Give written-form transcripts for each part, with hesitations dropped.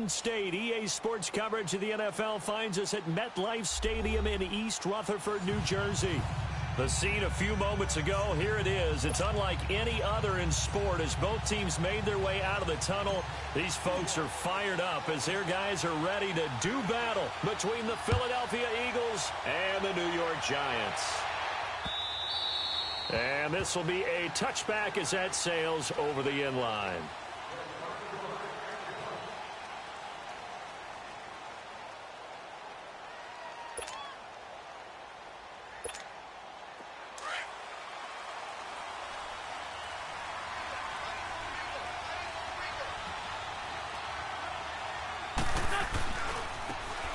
State. EA Sports coverage of the NFL finds us at MetLife Stadium in East Rutherford, New Jersey. The scene a few moments ago, here it is. It's unlike any other in sport as both teams made their way out of the tunnel. These folks are fired up as their guys are ready to do battle between the Philadelphia Eagles and the New York Giants. And this will be a touchback as that sails over the end line.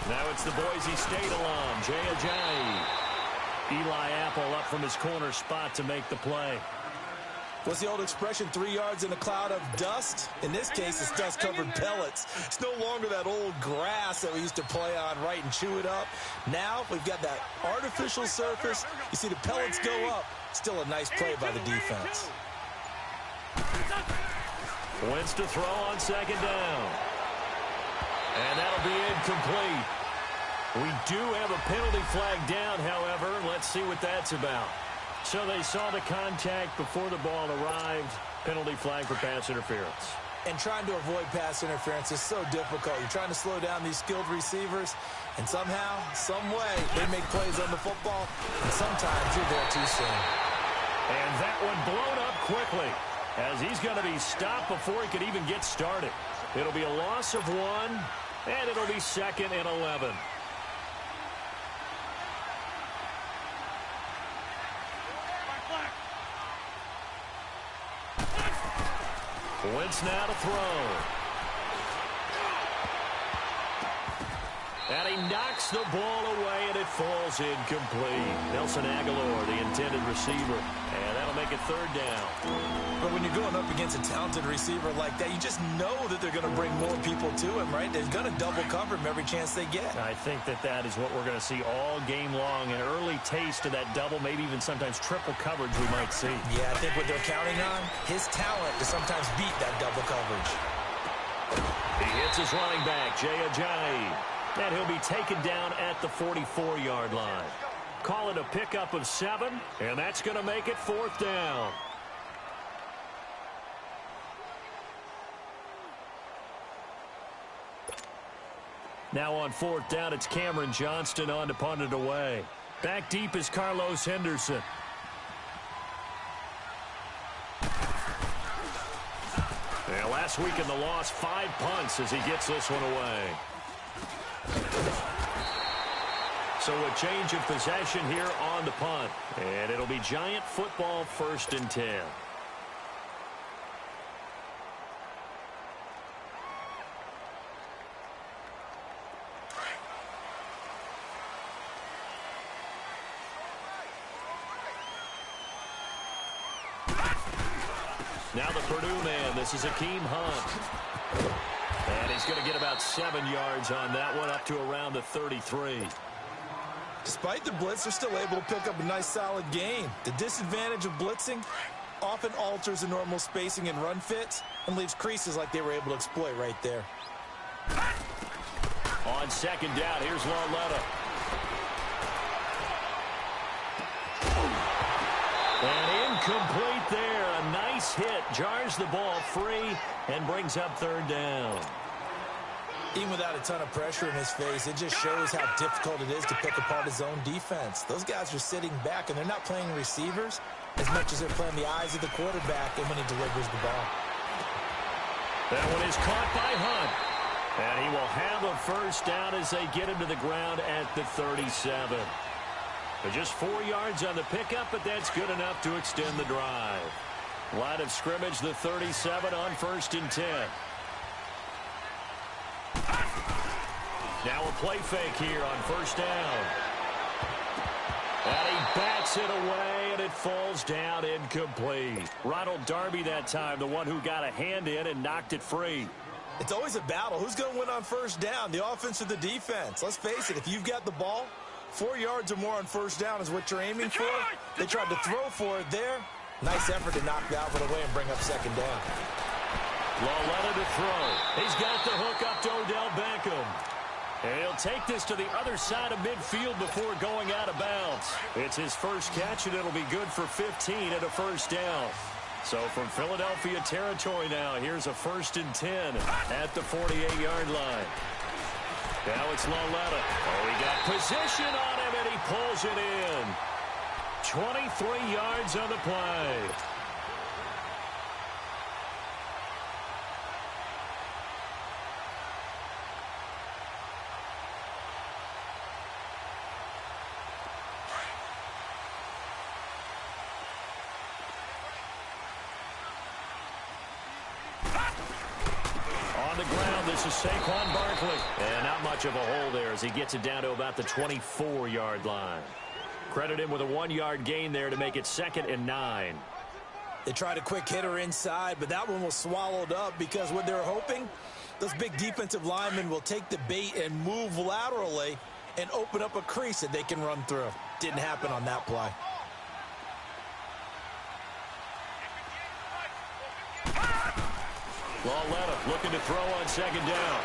Now it's the Boise State alum, Jay Ajayi. Eli Apple up from his corner spot to make the play. What's the old expression, 3 yards in a cloud of dust? In this case, it's dust-covered pellets. It's no longer that old grass that we used to play on, right, and chew it up. Now we've got that artificial surface. You see the pellets go up. Still a nice play by the defense. Wentz to throw on second down. And that'll be incomplete. We do have a penalty flag down, however. Let's see what that's about. So they saw the contact before the ball arrived. Penalty flag for pass interference. And trying to avoid pass interference is so difficult. You're trying to slow down these skilled receivers, and somehow, some way, they make plays on the football, and sometimes you're there too soon. And that one blown up quickly as he's going to be stopped before he could even get started. It'll be a loss of 1, and it'll be 2nd and 11. Wentz now to throw. And he knocks the ball away, and it falls incomplete. Nelson Aguilar, the intended receiver. And that'll make it 3rd down. But when you're going up against a talented receiver like that, you just know that they're going to bring more people to him, right? They're going to double cover him every chance they get. I think that is what we're going to see all game long. An early taste of that double, maybe even sometimes triple coverage we might see. Yeah, I think what they're counting on, his talent to sometimes beat that double coverage. He hits his running back, Jay Ajayi. And he'll be taken down at the 44-yard line. Call it a pickup of 7, and that's going to make it 4th down. Now on 4th down, it's Cameron Johnston on to punt it away. Back deep is Carlos Henderson. Yeah, last week in the loss, 5 punts as he gets this one away. So a change of possession here on the punt. And it'll be Giant football 1st and 10. Now the Purdue man, this is Akeem Hunt. And he's going to get about 7 yards on that one, up to around the 33. Despite the blitz, they're still able to pick up a nice, solid gain. The disadvantage of blitzing often alters the normal spacing and run fits and leaves creases like they were able to exploit right there. On 2nd down, here's Lauletta. And incomplete there. A nice hit. Jars the ball free and brings up 3rd down. Even without a ton of pressure in his face, it just shows how difficult it is to pick apart his own defense. Those guys are sitting back, and they're not playing receivers as much as they're playing the eyes of the quarterback and when he delivers the ball. That one is caught by Hunt. And he will have a 1st down as they get him to the ground at the 37. But just 4 yards on the pickup, but that's good enough to extend the drive. Line of scrimmage, the 37 on 1st and 10. Now a play fake here on 1st down. And he bats it away, and it falls down incomplete. Ronald Darby that time, the one who got a hand in and knocked it free. It's always a battle. Who's going to win on 1st down, the offense or the defense? Let's face it, if you've got the ball, 4 yards or more on 1st down is what you're aiming for. They tried to throw for it there. Nice effort to knock that one away and bring up 2nd down. Lauletta to throw. He's got the hook up to Odell take this to the other side of midfield before going out of bounds. It's his first catch, and it'll be good for 15 and a first down. So from Philadelphia territory now, here's a 1st and 10 at the 48-yard line. Now it's Lauletta. Oh, he got position on him, and he pulls it in. 23 yards on the play. On the ground, this is Saquon Barkley. And not much of a hole there as he gets it down to about the 24-yard line. Credit him with a 1-yard gain there to make it 2nd and 9. They tried a quick hitter inside, but that one was swallowed up because what they're hoping, those big defensive linemen will take the bait and move laterally and open up a crease that they can run through. Didn't happen on that play. Lauletta looking to throw on 2nd down.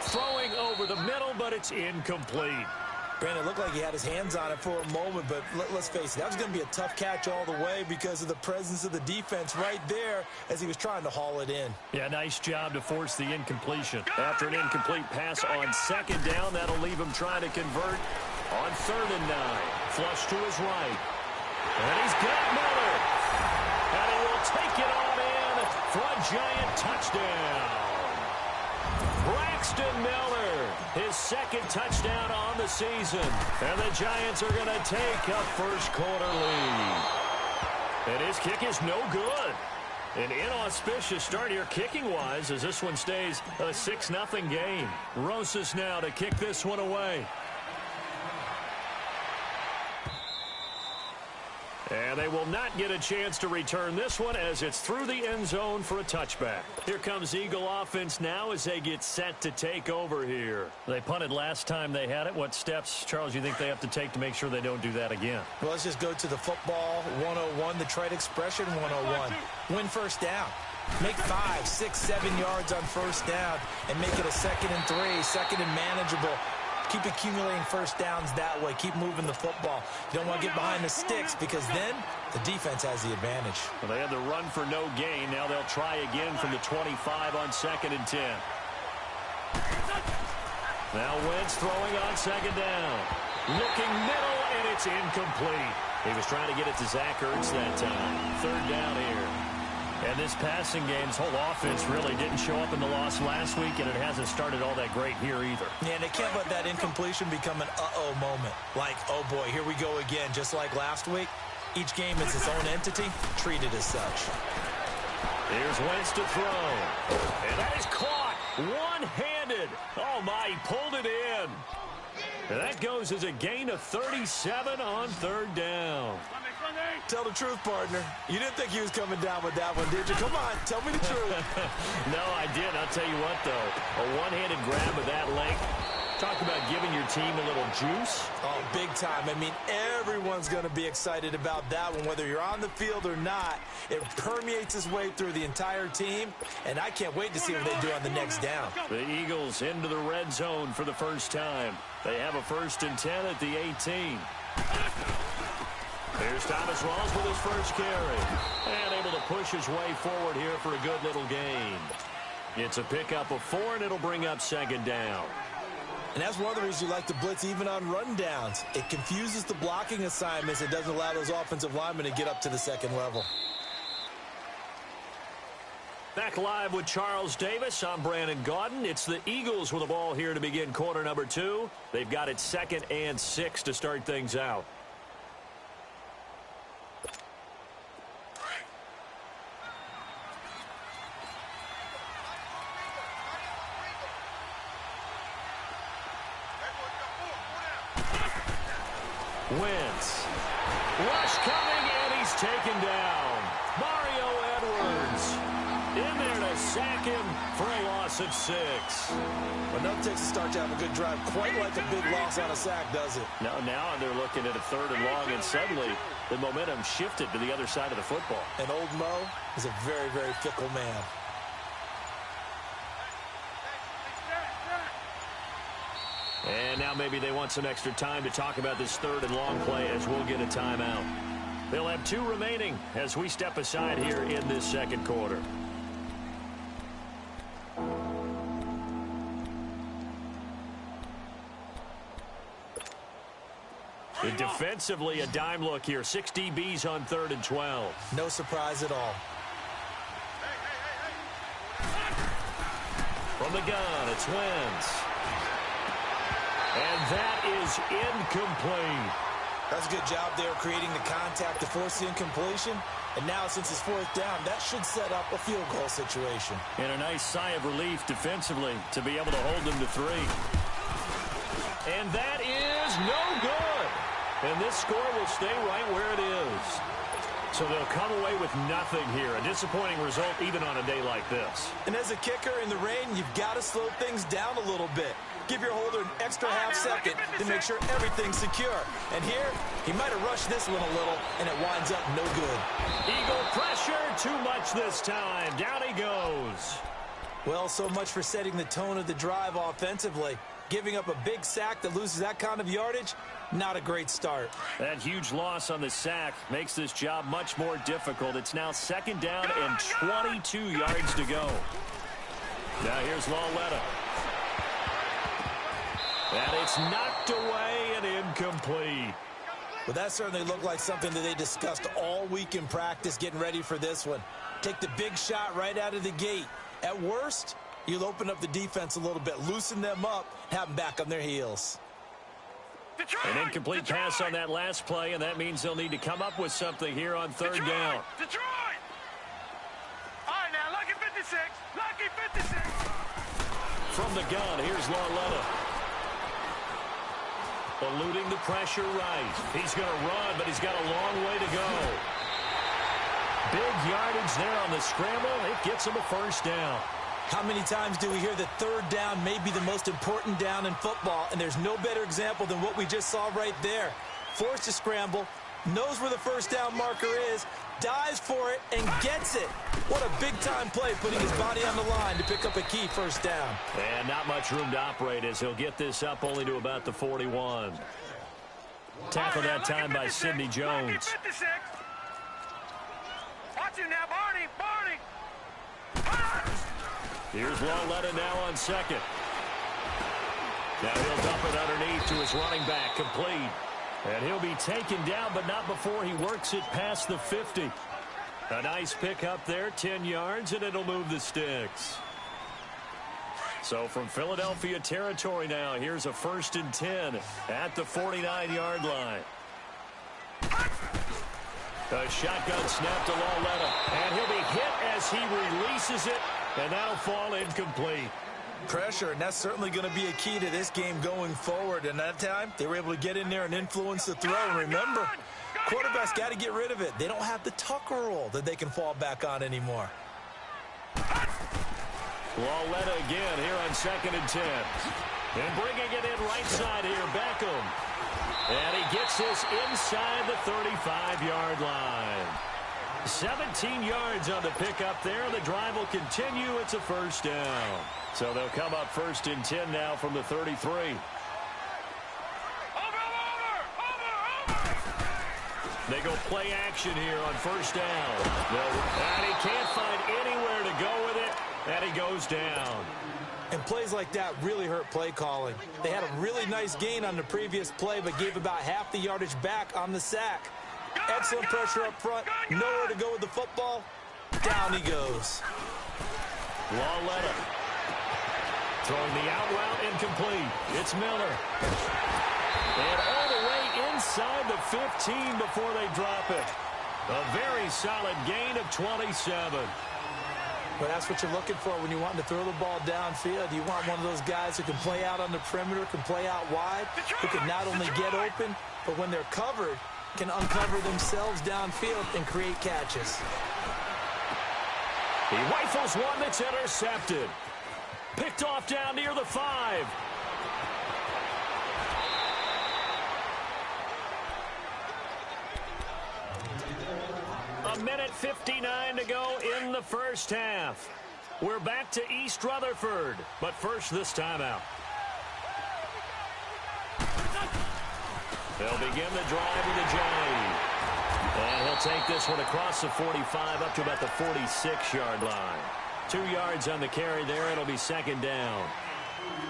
Throwing over the middle, but it's incomplete. Brandon, it looked like he had his hands on it for a moment, but let's face it, that was going to be a tough catch all the way because of the presence of the defense right there as he was trying to haul it in. Yeah, nice job to force the incompletion. After an incomplete pass on 2nd down, that'll leave him trying to convert on 3rd and 9. Flush to his right. And he's got Miller. And he will take it on in for a giant touchdown. Braxton Miller, his 2nd touchdown on the season. And the Giants are going to take a first-quarter lead. And his kick is no good. An inauspicious start here kicking-wise as this one stays a 6-0 game. Rosas now to kick this one away. And they will not get a chance to return this one as it's through the end zone for a touchback. Here comes Eagle offense now as they get set to take over here. They punted last time they had it. What steps, Charles, you think they have to take to make sure they don't do that again? Well, let's just go to the football 101, the trade expression 101. Win first down. Make 5, 6, 7 yards on first down and make it a 2nd and 3, 2nd and manageable. Keep accumulating first downs that way. Keep moving the football. You don't want to get behind the sticks because then the defense has the advantage. Well, they had the run for no gain. Now they'll try again from the 25 on 2nd and 10. Now Wentz throwing on 2nd down. Looking middle, and it's incomplete. He was trying to get it to Zach Ertz that time. 3rd down here. And this passing game's whole offense really didn't show up in the loss last week, and it hasn't started all that great here either. Yeah, and they can't let that incompletion become an uh-oh moment. Like, oh boy, here we go again. Just like last week, each game is its own entity, treated as such. Here's Wentz to throw. And that is caught one-handed. Oh, my, he pulled it in. And that goes as a gain of 37 on 3rd down. Tell the truth, partner. You didn't think he was coming down with that one, did you? Come on, tell me the truth. No, I did. I'll tell you what, though. A one-handed grab of that length. Talk about giving your team a little juice. Oh, big time. I mean, everyone's going to be excited about that one, whether you're on the field or not. It permeates its way through the entire team, and I can't wait to see what they do on the next down. The Eagles into the red zone for the first time. They have a 1st and 10 at the 18. Here's Thomas Rawls with his first carry. And able to push his way forward here for a good little gain. It's a pickup of 4, and it'll bring up 2nd down. And that's one of the reasons you like to blitz even on rundowns. It confuses the blocking assignments. It doesn't allow those offensive linemen to get up to the 2nd level. Back live with Charles Davis. I'm Brandon Gaudin. It's the Eagles with the ball here to begin quarter number 2. They've got it 2nd and 6 to start things out. Wentz. Rush coming, and he's taken down. Mario Edwards in there to sack him for a loss of 6. Enough takes to start to have a good drive. Quite like a big loss on a sack, does it? Now they're looking at a 3rd and long, and suddenly the momentum shifted to the other side of the football. And old Mo is a very, very fickle man. And now maybe they want some extra time to talk about this third and long play as we'll get a timeout. They'll have 2 remaining as we step aside here in this second quarter. Defensively, a dime look here. 6 DBs on 3rd and 12. No surprise at all. From the gun, it's Wentz. And that is incomplete. That's a good job there creating the contact to force the incompletion. And now, since it's 4th down, that should set up a field goal situation. And a nice sigh of relief defensively to be able to hold them to 3. And that is no good. And this score will stay right where it is. So they'll come away with nothing here. A disappointing result even on a day like this. And as a kicker in the rain, you've got to slow things down a little bit. Give your holder an extra half second to make sure everything's secure. And here, he might have rushed this one a little, and it winds up no good. Eagle pressure, too much this time. Down he goes. Well, so much for setting the tone of the drive offensively. Giving up a big sack that loses that kind of yardage, not a great start. That huge loss on the sack makes this job much more difficult. It's now 2nd down and 22 yards to go. Now here's Lawletta. And it's knocked away and incomplete. Well, that certainly looked like something that they discussed all week in practice getting ready for this one. Take the big shot right out of the gate. At worst, you'll open up the defense a little bit, loosen them up, have them back on their heels. An incomplete pass on that last play, and that means they'll need to come up with something here on 3rd down. Detroit! All right, now, lucky 56. Lucky 56. From the gun, here's Lawletta. Eluding the pressure right. He's going to run, but he's got a long way to go. Big yardage there on the scramble. It gets him a 1st down. How many times do we hear that 3rd down may be the most important down in football, and there's no better example than what we just saw right there. Forced to scramble, knows where the 1st down marker is, dives for it, and gets it. What a big-time play, putting his body on the line to pick up a key 1st down. And not much room to operate as he'll get this up only to about the 41. Tackled that time by Sidney Jones. Watch him now, Barney. Here's Lawletta now on 2nd. Now he'll dump it underneath to his running back, complete. And he'll be taken down, but not before he works it past the 50. A nice pickup there, 10 yards, and it'll move the sticks. So from Philadelphia territory now, here's a 1st and 10 at the 49-yard line. A shotgun snap to Lawletta, and he'll be hit as he releases it, and that'll fall incomplete. Pressure, and that's certainly going to be a key to this game going forward. And that time, they were able to get in there and influence the throw. And remember, quarterbacks got to get rid of it. They don't have the tuck roll that they can fall back on anymore. Lawletta again here on 2nd and 10. And bringing it in right side here, Beckham. And he gets this inside the 35-yard line. 17 yards on the pickup there. The drive will continue. It's a 1st down. So they'll come up 1st and 10 now from the 33. They go play action here on 1st down. And he can't find anywhere to go with it. And he goes down. And plays like that really hurt play calling. They had a really nice gain on the previous play, but gave about half the yardage back on the sack. Excellent pressure up front. Nowhere to go with the football. Down he goes. Lawletta. Throwing the out route, incomplete. It's Miller. And all the way inside the 15 before they drop it. A very solid gain of 27. But that's what you're looking for when you want to throw the ball downfield. You want one of those guys who can play out on the perimeter, can play out wide, who can not only get open, but when they're covered, can uncover themselves downfield and create catches. He rifles one that's intercepted. Picked off down near the 5. A minute 59 to go in the first half. We're back to East Rutherford, but first this timeout. They'll begin the drive with a J. And he'll take this one across the 45 up to about the 46-yard line. 2 yards on the carry there. It'll be second down.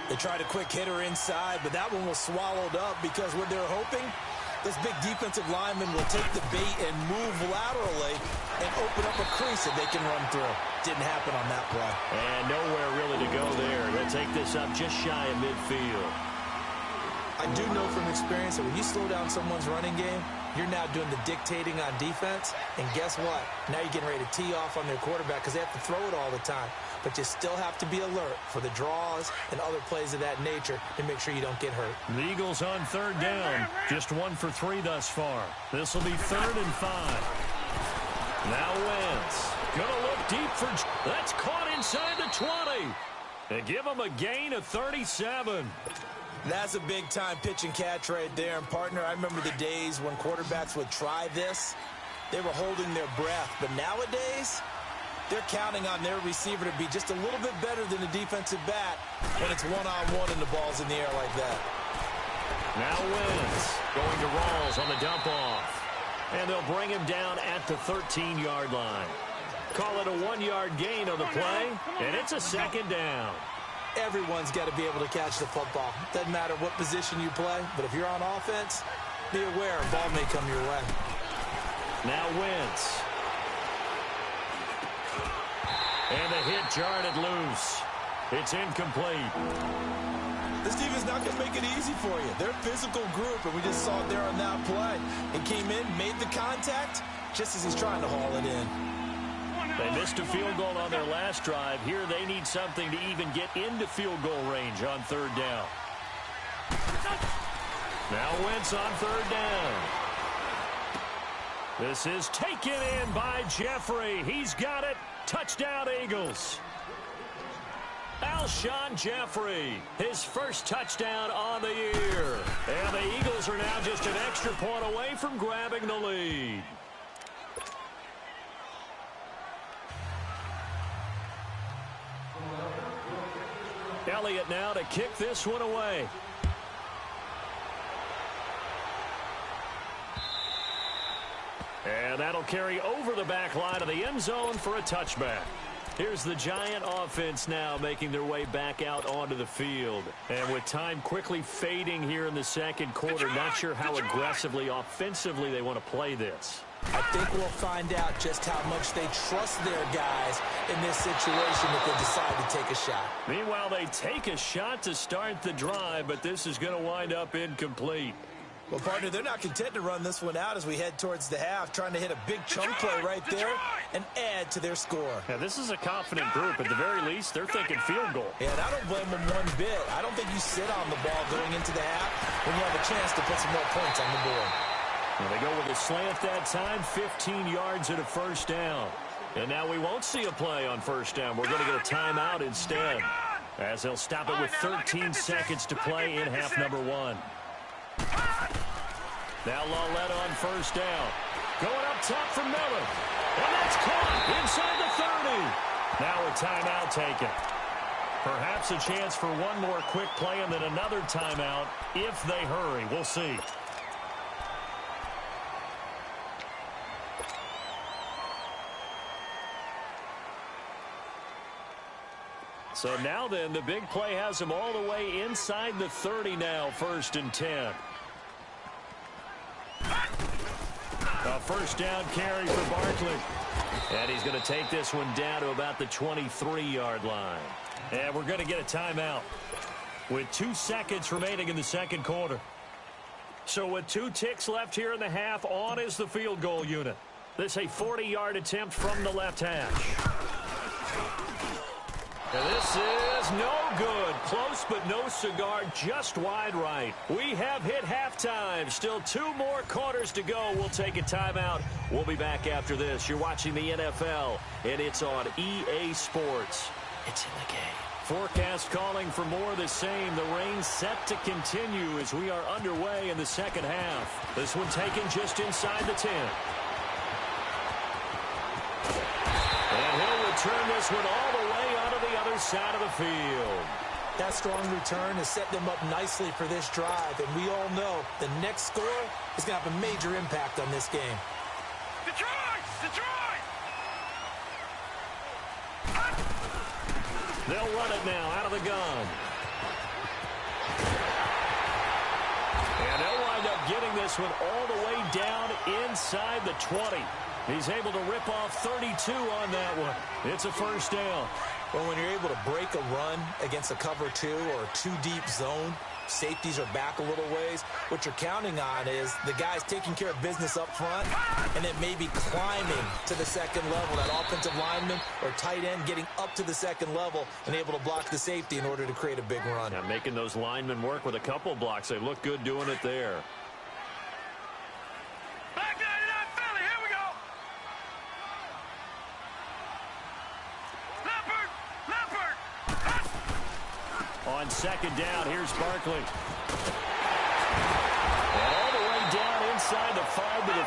They tried a quick hitter inside, but that one was swallowed up because what they're hoping, this big defensive lineman will take the bait and move laterally and open up a crease that they can run through. Didn't happen on that play. And nowhere really to go there. They'll take this up just shy of midfield. I do know from experience that when you slow down someone's running game, you're now doing the dictating on defense. And guess what? Now you're getting ready to tee off on their quarterback because they have to throw it all the time. But you still have to be alert for the draws and other plays of that nature to make sure you don't get hurt. The Eagles on third down. Just 1 for 3 thus far. This will be 3rd and 5. Now Wentz. Gonna look deep for... That's caught inside the 20. They give him a gain of 37. That's a big-time pitch and catch right there. And, partner, I remember the days when quarterbacks would try this. They were holding their breath. But nowadays, they're counting on their receiver to be just a little bit better than the defensive back when it's one-on-one and the ball's in the air like that. Now Wentz going to Rawls on the dump-off. And they'll bring him down at the 13-yard line. Call it a 1-yard gain on the play, and it's a second down. Everyone's got to be able to catch the football. Doesn't matter what position you play, but if you're on offense, be aware a ball may come your way. Now Wentz. And the hit jarred it loose. It's incomplete. This defense not going to make it easy for you. They're a physical group, and we just saw it there on that play. It came in, made the contact, just as he's trying to haul it in. They missed a field goal on their last drive. Here they need something to even get into field goal range on third down. Now Wentz on third down. This is taken in by Jeffrey. He's got it. Touchdown, Eagles. Alshon Jeffrey, his first touchdown on the year. And the Eagles are now just an extra point away from grabbing the lead. Elliott now to kick this one away. And that'll carry over the back line of the end zone for a touchback. Here's the Giant offense now making their way back out onto the field. And with time quickly fading here in the second quarter, not sure how aggressively, offensively they want to play this. I think we'll find out just how much they trust their guys in this situation if they decide to take a shot. Meanwhile, they take a shot to start the drive, but this is going to wind up incomplete. Well, partner, they're not content to run this one out as we head towards the half, trying to hit a big chunk play right there and add to their score. Yeah, this is a confident group. At the very least, they're thinking field goal. Yeah, and I don't blame them one bit. I don't think you sit on the ball going into the half when you have a chance to put some more points on the board. Well, they go with a slant that time, 15 yards and a first down. And now we won't see a play on first down. We're going to get a timeout instead, as they'll stop it with 13 seconds to play in half number 1. Now Lawlett on first down. Going up top for Miller. And that's caught inside the 30. Now a timeout taken. Perhaps a chance for one more quick play and then another timeout if they hurry. We'll see. So now then, the big play has them all the way inside the 30 now, 1st and 10. A first down carry for Barkley. And he's going to take this one down to about the 23-yard line. And we're going to get a timeout with 2 seconds remaining in the second quarter. So with 2 ticks left here in the half, on is the field goal unit. This a 40-yard attempt from the left hash. And this is no good. Close but no cigar, just wide right. We have hit halftime. Still 2 more quarters to go. We'll take a timeout. We'll be back after this. You're watching the NFL, and it's on EA Sports. It's in the game. Forecast calling for more of the same. The rain set to continue as we are underway in the second half. This one taken just inside the 10. And he'll return this one all the way onto the other side of the field. That strong return has set them up nicely for this drive, and we all know the next score is going to have a major impact on this game. Detroit! Detroit! They'll run it now out of the gun. And they'll wind up getting this one all the way down inside the 20. He's able to rip off 32 on that one. It's a first down. Well, when you're able to break a run against a cover 2 or a 2-deep zone, safeties are back a little ways. What you're counting on is the guys taking care of business up front and then maybe climbing to the second level. That offensive lineman or tight end getting up to the second level and able to block the safety in order to create a big run. Yeah, making those linemen work with a couple blocks. They look good doing it there. Back 99 Philly, here we go! Leopard! Leopard! On second down, here's Barkley. And all the way down inside the 5 to the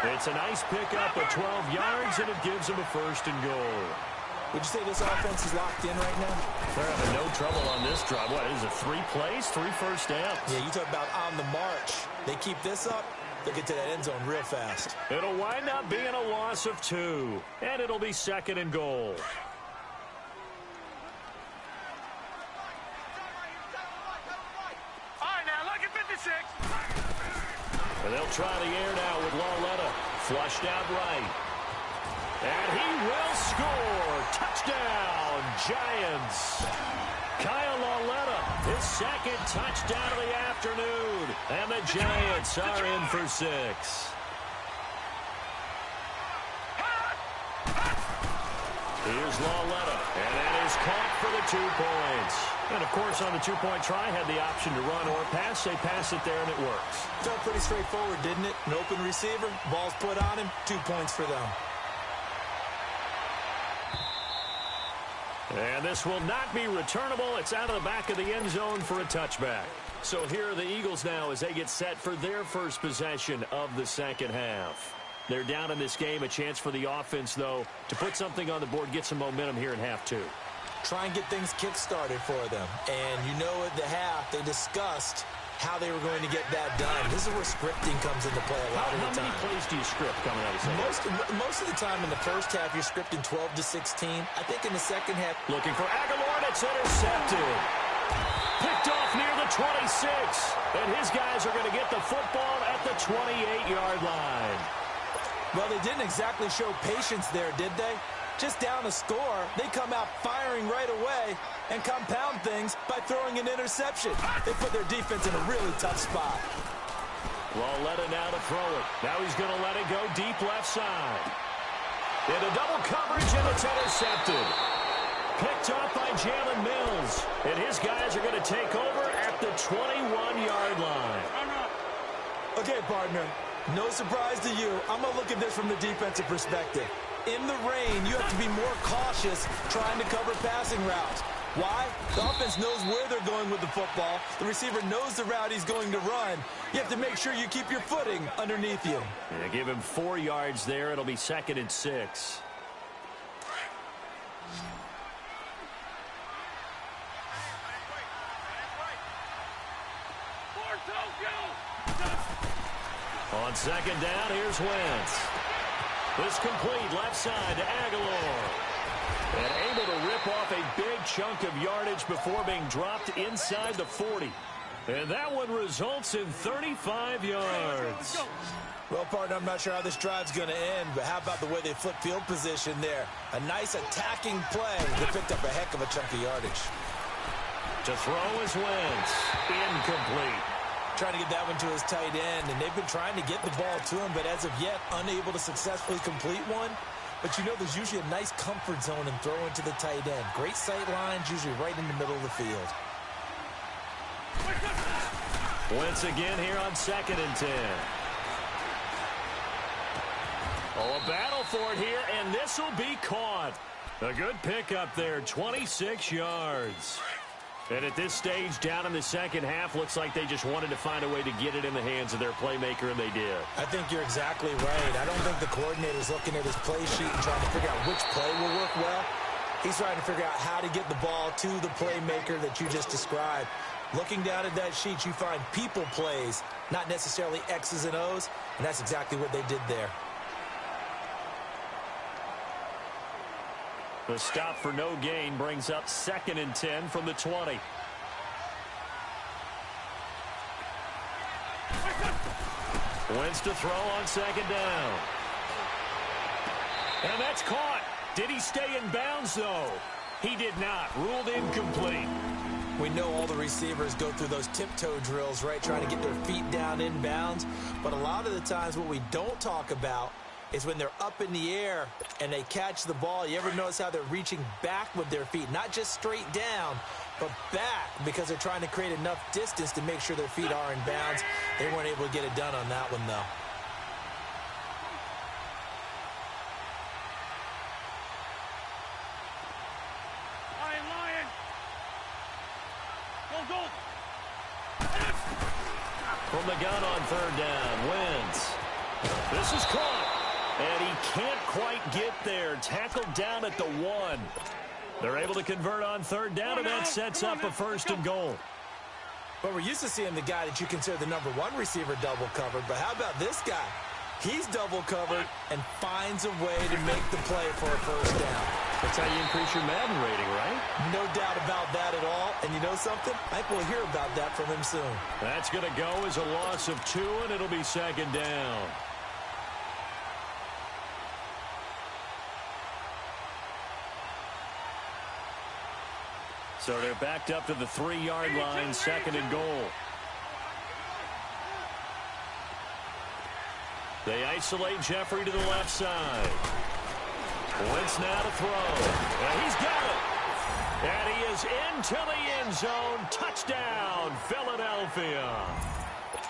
4. It's a nice pickup of 12 yards, and it gives them a first and goal. Would you say this offense is locked in right now? They're having no trouble on this drive. What is it, 3 plays, 3 first downs? Yeah, you talk about on the march. They keep this up, they'll get to that end zone real fast. It'll wind up being a loss of 2, and it'll be second and goal. And they'll try the air now with Lauletta. Flushed out right. And he will score. Touchdown, Giants. Kyle Lauletta, his second touchdown of the afternoon. And the Giants are in for 6. Here's Lauletta, and that is caught for the 2 points. And, of course, on the 2-point try, had the option to run or pass. They pass it there, and it works. Felt pretty straightforward, didn't it? An open receiver, ball's put on him, 2 points for them. And this will not be returnable. It's out of the back of the end zone for a touchback. So here are the Eagles now as they get set for their first possession of the second half. They're down in this game. A chance for the offense, though, to put something on the board, get some momentum here in half 2. Try and get things kick-started for them. And you know at the half, they discussed how they were going to get that done. This is where scripting comes into play a lot of the time. How many plays do you script coming out of the second? Most of the time in the first half, you're scripting 12 to 16. I think in the second half... Looking for Aguilar, and it's intercepted. Picked off near the 26. And his guys are going to get the football at the 28-yard line. Well, they didn't exactly show patience there, did they? Just down a score, they come out firing right away and compound things by throwing an interception. They put their defense in a really tough spot. Lauletta now to throw it. Now he's going to let it go deep left side. Into double coverage, and it's intercepted. Picked up by Jalen Mills. And his guys are going to take over at the 21-yard line. Okay, partner. No surprise to you. I'm going to look at this from the defensive perspective. In the rain, you have to be more cautious trying to cover passing routes. Why? The offense knows where they're going with the football. The receiver knows the route he's going to run. You have to make sure you keep your footing underneath you. Yeah, give him 4 yards there. It'll be 2nd and 6. On second down, here's Wentz. This complete left side to Aguilar. And able to rip off a big chunk of yardage before being dropped inside the 40. And that one results in 35 yards. Well, partner, I'm not sure how this drive's going to end, but how about the way they flip field position there? A nice attacking play that picked up a heck of a chunk of yardage. To throw is Wentz. Incomplete. Trying to get that one to his tight end, and they've been trying to get the ball to him, but as of yet, unable to successfully complete one. But you know there's usually a nice comfort zone in throwing to the tight end. Great sight lines, usually right in the middle of the field. Wentz again here on 2nd and 10. Oh, a battle for it here, and this will be caught. A good pickup there, 26 yards. And at this stage, down in the second half, looks like they just wanted to find a way to get it in the hands of their playmaker, and they did. I think you're exactly right. I don't think the coordinator's looking at his play sheet and trying to figure out which play will work well. He's trying to figure out how to get the ball to the playmaker that you just described. Looking down at that sheet, you find people plays, not necessarily X's and O's, and that's exactly what they did there. The stop for no gain brings up 2nd and 10 from the 20. Wins to throw on 2nd down. And that's caught. Did he stay in bounds, though? He did not. Ruled incomplete. We know all the receivers go through those tiptoe drills, right, trying to get their feet down in bounds. But a lot of the times what we don't talk about is when they're up in the air and they catch the ball. You ever notice how they're reaching back with their feet? Not just straight down, but back, because they're trying to create enough distance to make sure their feet are in bounds. They weren't able to get it done on that one, though. From the gun on 3rd down, Wentz. This is caught, and he can't quite get there. Tackled down at the 1. They're able to convert on 3rd down, and that sets up a 1st and goal. But we're used to seeing the guy that you consider the #1 receiver double covered. But how about this guy? He's double covered and finds a way to make the play for a 1st down. That's how you increase your Madden rating, right? No doubt about that at all. And you know something? I think we'll hear about that from him soon. That's going to go as a loss of 2, and it'll be 2nd down. So they're backed up to the 3-yard line, 2nd and goal. They isolate Jeffrey to the left side. Wentz now to throw. And he's got it. And he is into the end zone. Touchdown, Philadelphia.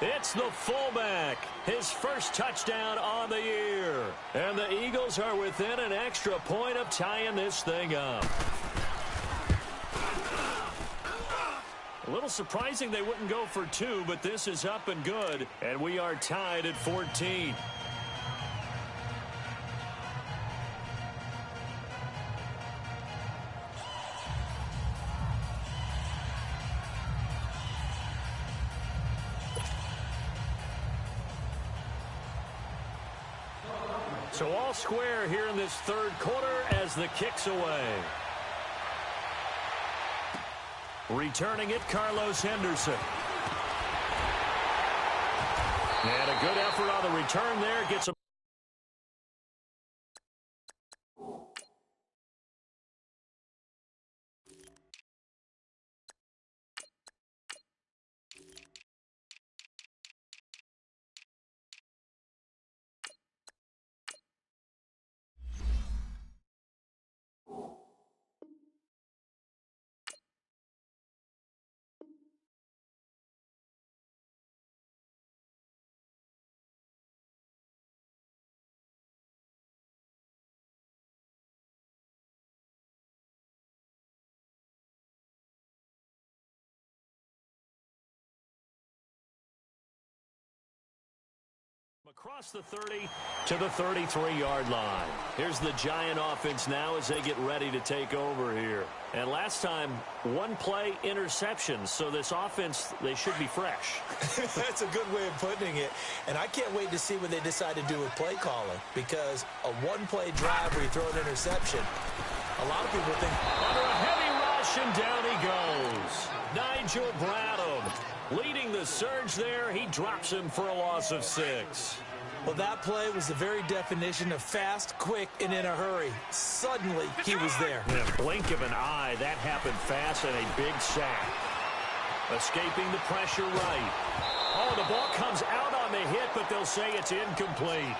It's the fullback. His first touchdown on the year. And the Eagles are within an extra point of tying this thing up. A little surprising they wouldn't go for 2, but this is up and good. And we are tied at 14. So all square here in this 3rd quarter as the kick's away. Returning it, Carlos Henderson. And a good effort on the return there. Gets a across the 30 to the 33-yard line. Here's the Giant offense now as they get ready to take over here. And last time, 1-play interceptions. So this offense, they should be fresh. That's a good way of putting it. And I can't wait to see what they decide to do with play calling. Because a 1-play drive where you throw an interception, a lot of people think, under a heavy rush, and down he goes. Nigel Bradham leading the surge there. He drops him for a loss of 6. well, that play was the very definition of fast, quick, and in a hurry. Suddenly, he was there. In a blink of an eye, that happened fast, and a big sack. Escaping the pressure right. Oh, the ball comes out on the hit, but they'll say it's incomplete.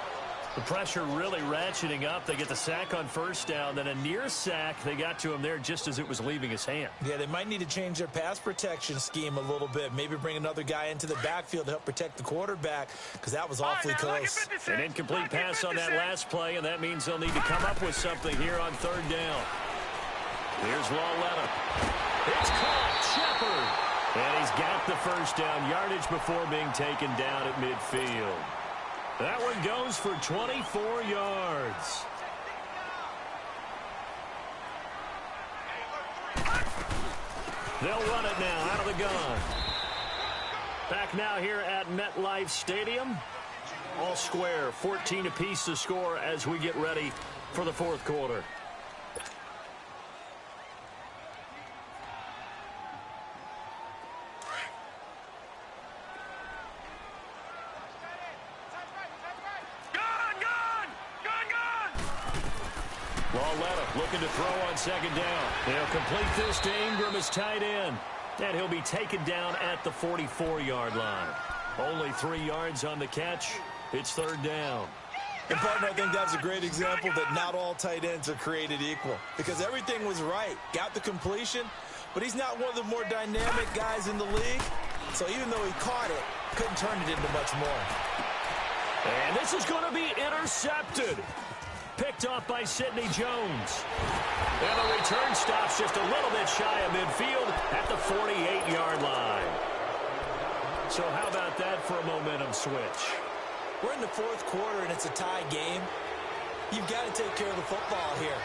The pressure really ratcheting up. They get the sack on 1st down, then a near sack. They got to him there just as it was leaving his hand. Yeah, they might need to change their pass protection scheme a little bit. Maybe bring another guy into the backfield to help protect the quarterback, because that was awfully close. An incomplete pass on that last play, and that means they'll need to come up with something here on 3rd down. Here's Lawletta. It's caught. Shepard. And he's got the 1st down yardage before being taken down at midfield. That one goes for 24 yards. They'll run it now out of the gun. Back now here at MetLife Stadium. All square, 14 apiece to score as we get ready for the fourth quarter. Looking to throw on second down. They'll complete this to Ingram as tight end. And he'll be taken down at the 44-yard line. Only 3 yards on the catch. It's third down. And, partner, I think that's a great example that not all tight ends are created equal. Because everything was right. Got the completion, but he's not one of the more dynamic guys in the league. So even though he caught it, couldn't turn it into much more. And this is going to be intercepted. Picked off by Sidney Jones. And the return stops just a little bit shy of midfield at the 48-yard line. So how about that for a momentum switch? We're in the fourth quarter, and it's a tie game. You've got to take care of the football here.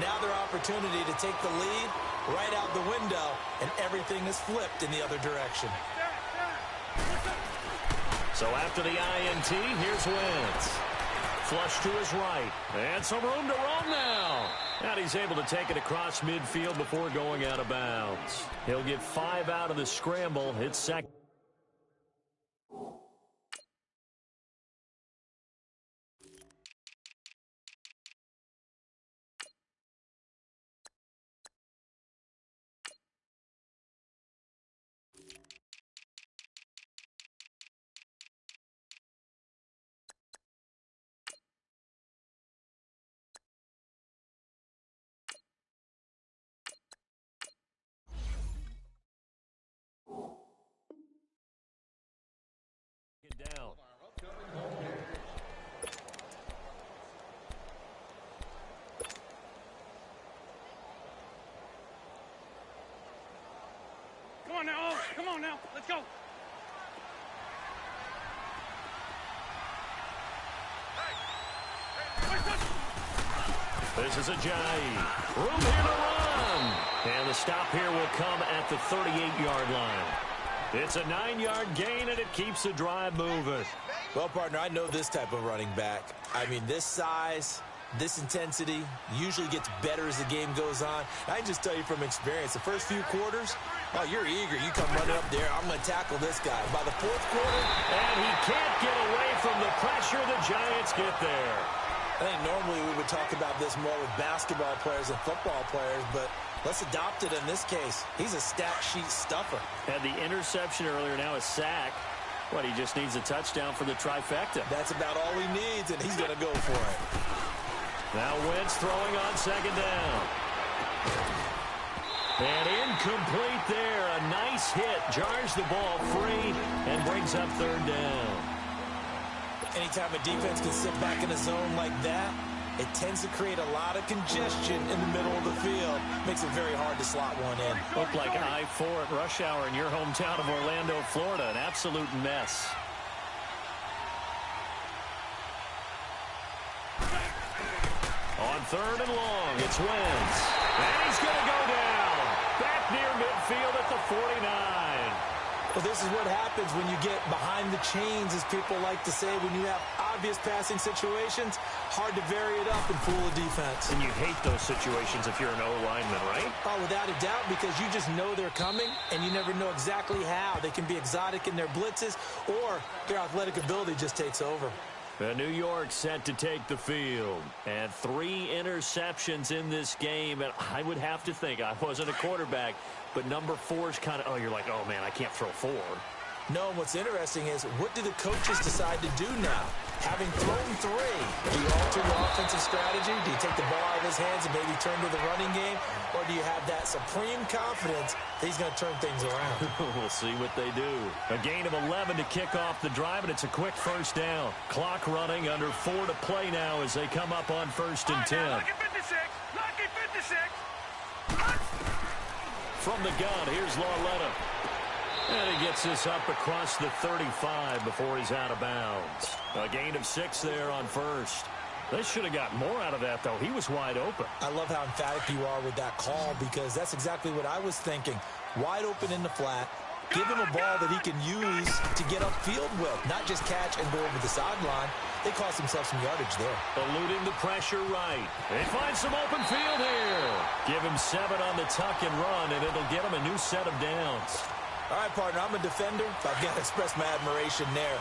Now their opportunity to take the lead right out the window, and everything is flipped in the other direction. So after the INT, here's Wentz. Flush to his right. And some room to roam now. And he's able to take it across midfield before going out of bounds. He'll get 5 out of the scramble. It's second. Down. Come on now, oh, come on now, let's go. This is Ajayi. Room here to run. And the stop here will come at the 38-yard line. It's a 9-yard gain, and it keeps the drive moving. Well, partner, I know this type of running back. I mean, this size, this intensity usually gets better as the game goes on. I can just tell you from experience, the first few quarters, oh, you're eager. You come running up there. I'm going to tackle this guy. By the fourth quarter, and he can't get away from the pressure. The Giants get there. I think normally we would talk about this more with basketball players and football players, but let's adopt it in this case. He's a stat sheet stuffer. Had the interception earlier, now a sack. What, he just needs a touchdown for the trifecta. That's about all he needs, and he's going to go for it. Now Wentz throwing on second down. And incomplete there. A nice hit. Jars the ball free and brings up third down. Anytime a defense can sit back in a zone like that, it tends to create a lot of congestion in the middle of the field. Makes it very hard to slot one in. Looked like I-4 at rush hour in your hometown of Orlando, Florida. An absolute mess. On third and long, it's Wentz. And he's going to go down. Back near midfield at the 49. Well, this is what happens when you get behind the chains, as people like to say. When you have obvious passing situations, hard to vary it up and fool a defense. And you hate those situations if you're an O-lineman, right? Oh, without a doubt, because you just know they're coming, and you never know exactly how. They can be exotic in their blitzes, or their athletic ability just takes over. New York set to take the field. And 3 interceptions in this game. And I would have to think, I wasn't a quarterback, but number 4 is kind of, oh, you're like, oh, man, I can't throw 4. No, what's interesting is, what do the coaches decide to do now? Having thrown 3, do you alter your offensive strategy? Do you take the ball out of his hands and maybe turn to the running game? Or do you have that supreme confidence that he's going to turn things around? We'll see what they do. A gain of 11 to kick off the drive, and it's a quick first down. Clock running, under 4 to play now as they come up on first and 10. Lucky 56, lucky 56. From the gun, here's Lauletta. And he gets this up across the 35 before he's out of bounds. A gain of 6 there on first. They should have got more out of that, though. He was wide open. I love how emphatic you are with that call because that's exactly what I was thinking. Wide open in the flat. Give him a ball that he can use to get upfield with, not just catch and go over the sideline. They cost themselves some yardage there. Eluding the pressure right. They find some open field here. Give him 7 on the tuck and run, and it'll get him a new set of downs. All right, partner, I'm a defender. I've got to express my admiration there.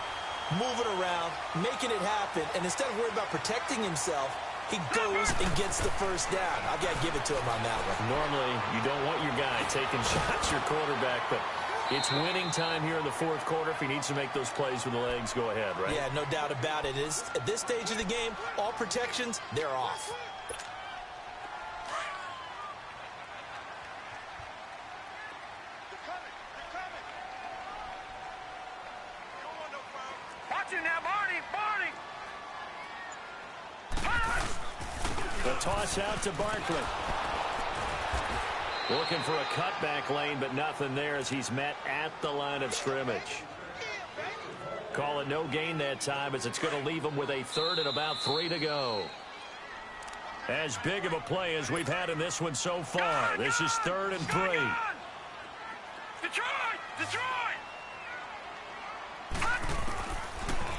Moving around, making it happen, and instead of worrying about protecting himself, he goes and gets the first down. I've got to give it to him on that one. Normally, you don't want your guy taking shots, your quarterback, but it's winning time here in the fourth quarter. If he needs to make those plays with the legs, go ahead, right? Yeah, no doubt about it. At this stage of the game, all protections, they're off. Watch it now, Barney! The toss out to Barkley. Looking for a cutback lane, but nothing there as he's met at the line of scrimmage. Call it no gain that time as it's going to leave him with a 3rd and about 3 to go. As big of a play as we've had in this one so far. This is 3rd and 3. Detroit!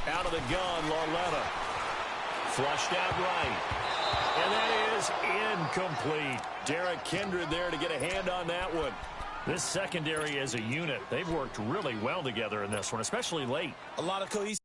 Out of the gun, Lauletta. Flushed out right. And that is incomplete. Derek Kindred there to get a hand on that one. This secondary as a unit, they've worked really well together in this one, especially late. A lot of cohesive.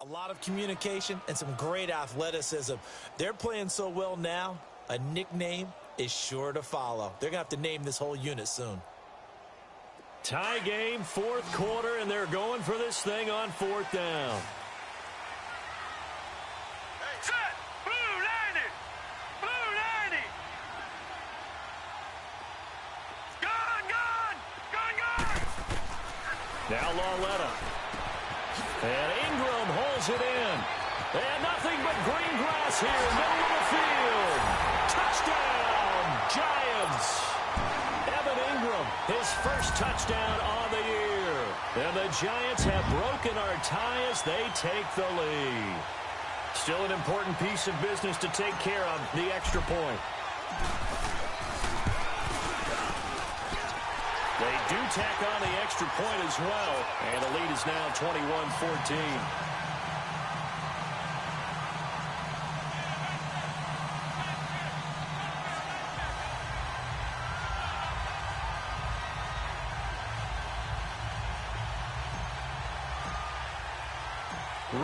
A lot of communication and some great athleticism. They're playing so well now, a nickname is sure to follow. They're going to have to name this whole unit soon. Tie game, fourth quarter, and they're going for this thing on 4th down. Set! Blue 90! Blue 90! Gun! Now Lauletta. And Ingram holds it in. And nothing but green grass here, middle of the field. Touchdown, Giants. Evan Ingram, his first touchdown on the year. And the Giants have broken our tie as they take the lead. Still an important piece of business to take care of, the extra point. They do tack on the extra point as well, and the lead is now 21-14.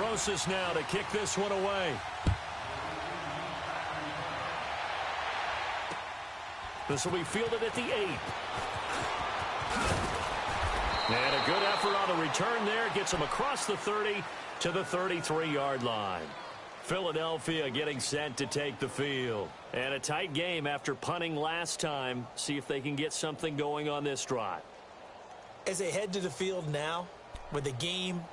Rosas now to kick this one away. This will be fielded at the 8. And a good effort on the return there. Gets him across the 30 to the 33-yard line. Philadelphia getting set to take the field. And a tight game after punting last time. See if they can get something going on this drive. As they head to the field now, with the game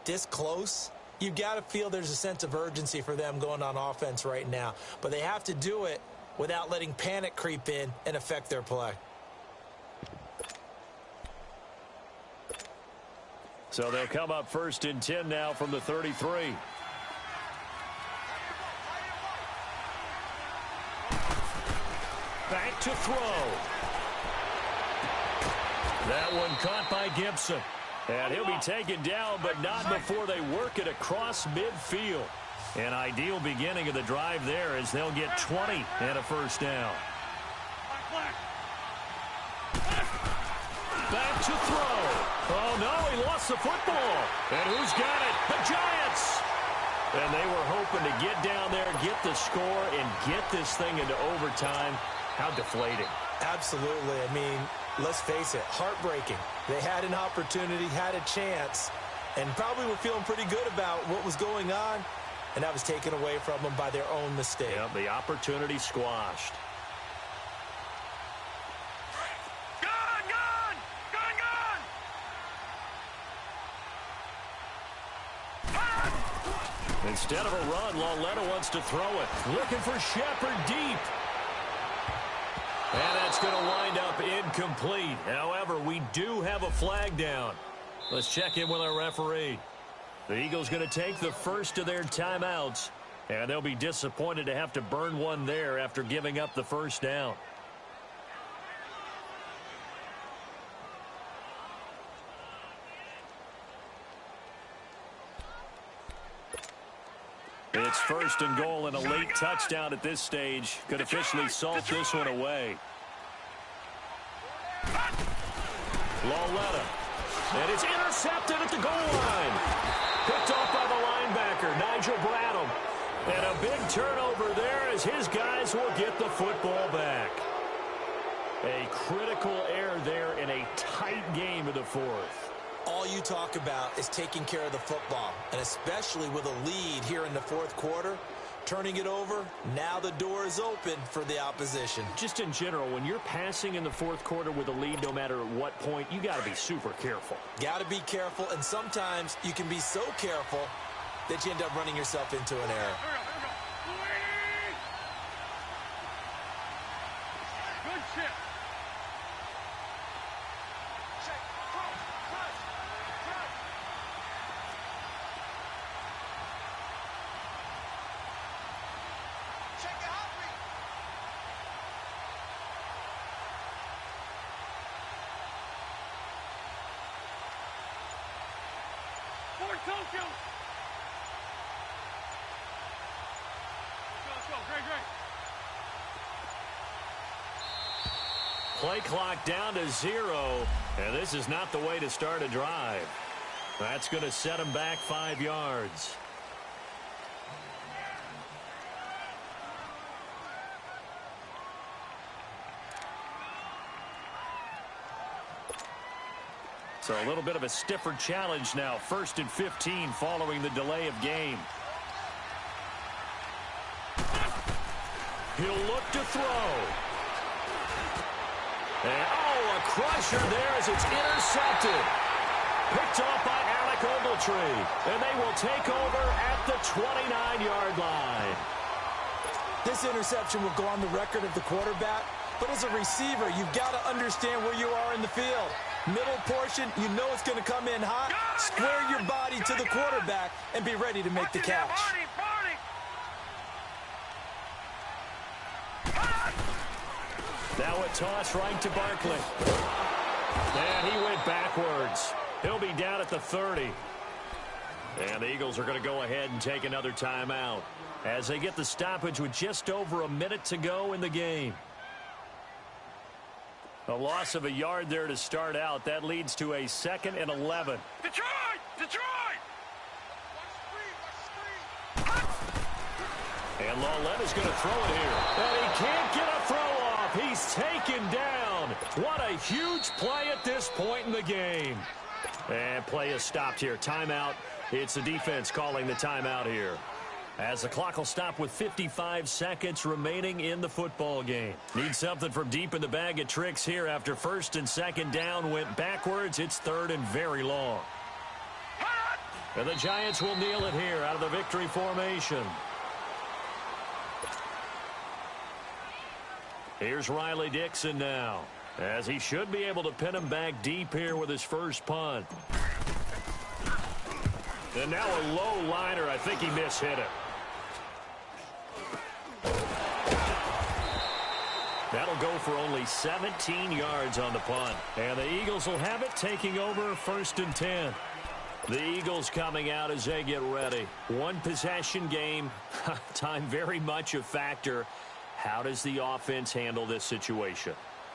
this close, you've got to feel there's a sense of urgency for them going on offense right now. But they have to do it without letting panic creep in and affect their play. So they'll come up 1st and 10 now from the 33. Back to throw. That one caught by Gibson. And he'll be taken down, but not before they work it across midfield. An ideal beginning of the drive there as they'll get 20 and a first down. Back to throw. Oh, no, he lost the football. And who's got it? The Giants. And they were hoping to get down there, get the score, and get this thing into overtime. How deflating. Absolutely. I mean, let's face it, heartbreaking. They had an opportunity, had a chance, and probably were feeling pretty good about what was going on, and that was taken away from them by their own mistake. Yeah, the opportunity squashed. Instead of a run, Lauletta wants to throw it. Looking for Shepard deep. And that's going to wind up incomplete. However, we do have a flag down. Let's check in with our referee. The Eagles going to take the first of their timeouts, and they'll be disappointed to have to burn one there after giving up the first down. It's first and goal, and a late touchdown at this stage could officially salt this one away. Lauletta. And it's intercepted at the goal line. Picked off by the linebacker, Nigel Bradham. And a big turnover there as his guys will get the football back. A critical error there in a tight game of the fourth. All you talk about is taking care of the football, and especially with a lead here in the fourth quarter, turning it over, now the door is open for the opposition. Just in general, when you're passing in the fourth quarter with a lead, no matter at what point, you got to be super careful. Got to be careful, and sometimes you can be so careful that you end up running yourself into an error. Good shit. Tokyo. Let's go. Great. Play clock down to 0, and this is not the way to start a drive. That's going to set them back 5 yards. So a little bit of a stiffer challenge now. 1st and 15 following the delay of game. He'll look to throw. And, a crusher there as it's intercepted. Picked off by Alec Ogletree. And they will take over at the 29-yard line. This interception will go on the record of the quarterback, but as a receiver, you've got to understand where you are in the field. Middle portion, you know it's going to come in hot. Square your body to the quarterback and be ready to make the catch. Now a toss right to Barkley. And he went backwards. He'll be down at the 30. And the Eagles are going to go ahead and take another timeout as they get the stoppage with just over a minute to go in the game. A loss of a yard there to start out. That leads to a 2nd and 11. Detroit! And Lauletta's going to throw it here. And he can't get a throw off. He's taken down. What a huge play at this point in the game. And play is stopped here. Timeout. It's the defense calling the timeout here, as the clock will stop with 55 seconds remaining in the football game. Need something from deep in the bag of tricks here after 1st and 2nd down went backwards. It's 3rd and very long. And the Giants will kneel it here out of the victory formation. Here's Riley Dixon now, as he should be able to pin him back deep here with his first punt. And now a low liner. I think he mishit it. That'll go for only 17 yards on the punt. And the Eagles will have it, taking over 1st and 10. The Eagles coming out as they get ready. One possession game. Time very much a factor. How does the offense handle this situation?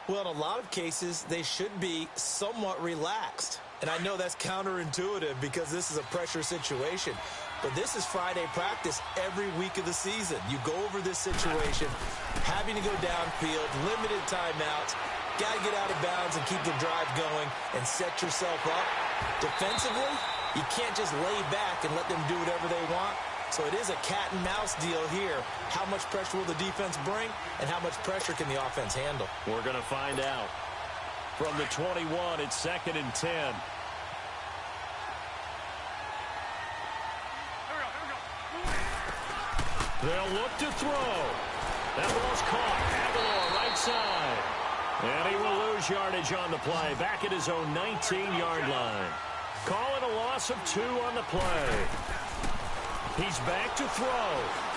Well, in a lot of cases, they should be somewhat relaxed. And I know that's counterintuitive because this is a pressure situation. But this is Friday practice every week of the season. You go over this situation, having to go downfield, limited timeouts. Got to get out of bounds and keep the drive going and set yourself up. Defensively, you can't just lay back and let them do whatever they want. So it is a cat and mouse deal here. How much pressure will the defense bring, and how much pressure can the offense handle? We're going to find out. From the 21, it's 2nd and 10. They'll look to throw. That ball's caught. Aguilar, right side. And he will lose yardage on the play. Back at his own 19-yard line. Call it a loss of 2 on the play. He's back to throw.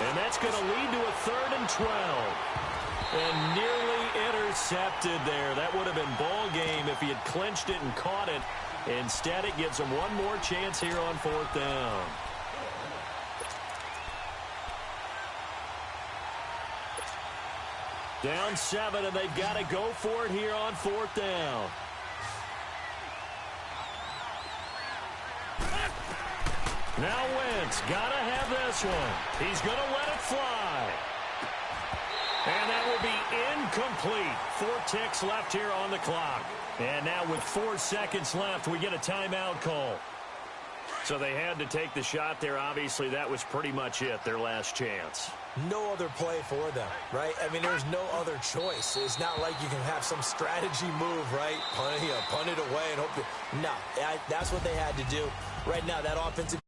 And that's going to lead to a 3rd and 12. And nearly intercepted there. That would have been ball game if he had clinched it and caught it. Instead, it gives him one more chance here on 4th down. Down 7, and they've got to go for it here on 4th down. Now Wentz, got to have this one. He's going to let it fly. And that will be incomplete. 4 ticks left here on the clock. And now with 4 seconds left, we get a timeout call. So they had to take the shot there. Obviously, that was pretty much it, their last chance. No other play for them, right? I mean, there's no other choice. It's not like you can have some strategy move, right? Punt it away and hope that. No, that's what they had to do. Right now, that offensive